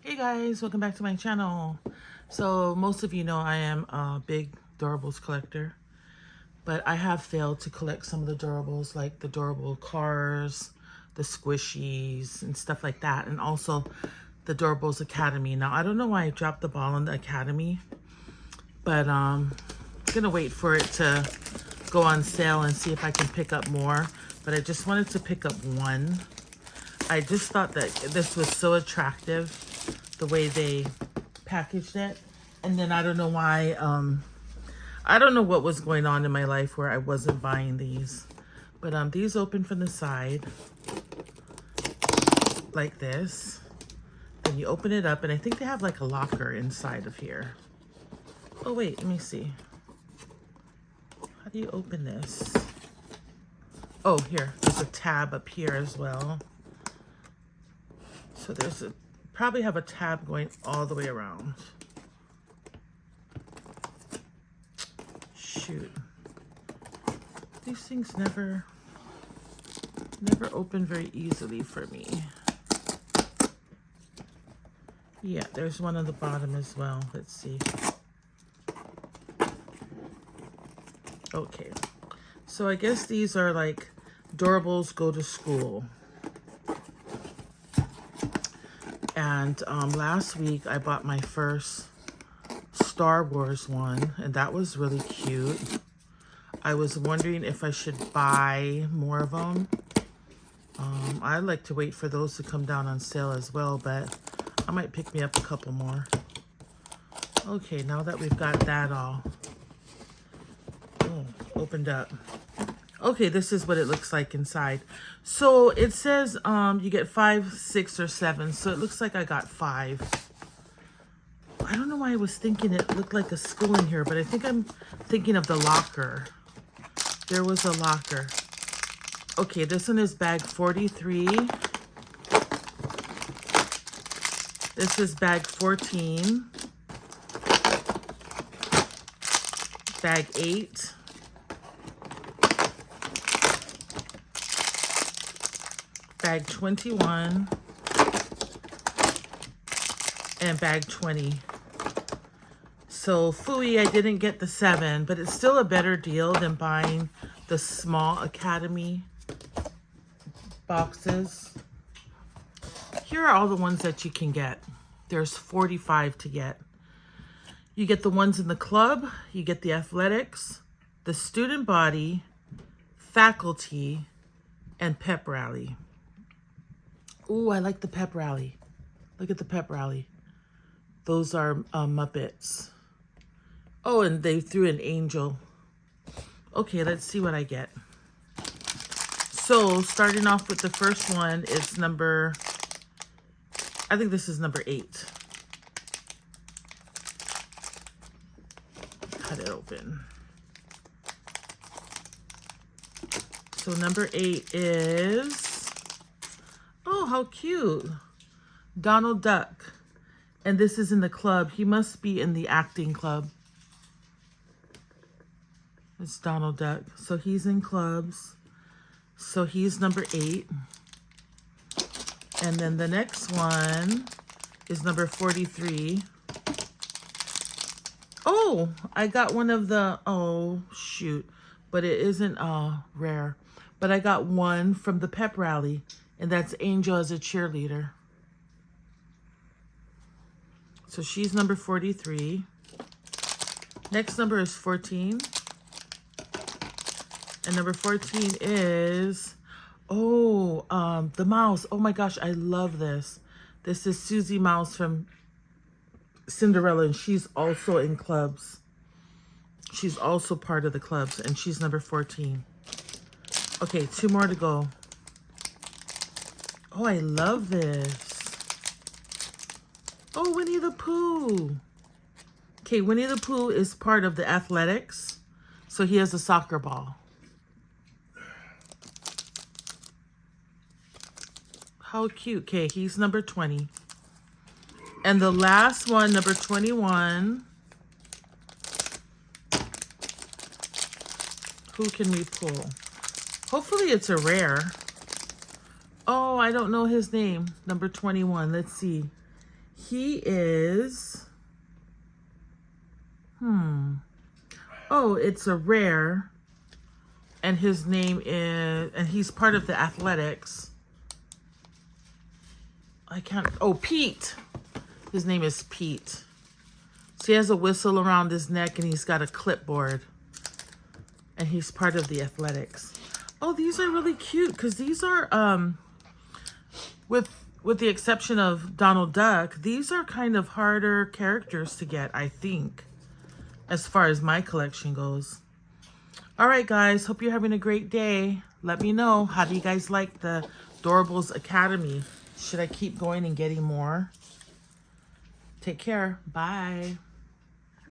Hey guys, welcome back to my channel. So most of you know I am a big Dorables collector, but I have failed to collect some of the Dorables, like the Durable cars, the squishies and stuff like that, and also the Dorables Academy. Now I don't know why I dropped the ball on the Academy, but I'm gonna wait for it to go on sale and see if I can pick up more. But I just wanted to pick up one. I just thought that this was so attractive, the way they packaged it. And then I don't know why, I don't know what was going on in my life where I wasn't buying these. But these open from the side, like this. Then you open it up, and I think they have like a locker inside of here. Oh wait, let me see. How do you open this? Oh, here, there's a tab up here as well. So there's a, probably have a tab going all the way around. Shoot. These things never open very easily for me. Yeah, there's one on the bottom as well. Let's see. Okay. So I guess these are like Dorables Go to School. And last week I bought my first Star Wars one, and that was really cute. I was wondering if I should buy more of them. I'd like to wait for those to come down on sale as well, but I might pick me up a couple more. Okay, now that we've got that all opened up. Okay, this is what it looks like inside. So it says you get 5, 6, or 7. So it looks like I got 5. I don't know why I was thinking it looked like a school in here, but I think I'm thinking of the locker. There was a locker. Okay, this one is bag 43. This is bag 14. Bag 8. Bag 21 and bag 20. So phooey, I didn't get the 7, but it's still a better deal than buying the small Academy boxes. Here are all the ones that you can get. There's 45 to get. You get the ones in the club, you get the athletics, the student body, faculty, and pep rally. Ooh, I like the pep rally. Look at the pep rally. Those are Muppets. Oh, and they threw an angel. Okay, let's see what I get. So, starting off with the first one, it's number, I think this is number 8. Cut it open. So, number 8 is, oh, how cute. Donald Duck. And this is in the club. He must be in the acting club. It's Donald Duck. So he's in clubs. So he's number 8. And then the next one is number 43. Oh, I got one of the, oh, shoot. But it isn't rare. But I got one from the pep rally. And that's Angel as a cheerleader. So she's number 43. Next number is 14. And number 14 is, oh, the mouse. Oh my gosh, I love this. This is Susie Mouse from Cinderella, and she's also in clubs. She's also part of the clubs, and she's number 14. Okay, 2 more to go. Oh, I love this. Oh, Winnie the Pooh. Okay, Winnie the Pooh is part of the athletics. So he has a soccer ball. How cute. Okay, he's number 20. And the last one, number 21. Who can we pull? Hopefully it's a rare. Oh, I don't know his name. Number 21. Let's see. He is, oh, it's a rare. And his name is, and he's part of the Athletics. I can't, oh, Pete. His name is Pete. So he has a whistle around his neck and he's got a clipboard. And he's part of the Athletics. Oh, these are really cute because these are, with the exception of Donald Duck, these are kind of harder characters to get, I think, as far as my collection goes. All right, guys, hope you're having a great day. Let me know, how do you guys like the Dorables Academy? Should I keep going and getting more? Take care. Bye.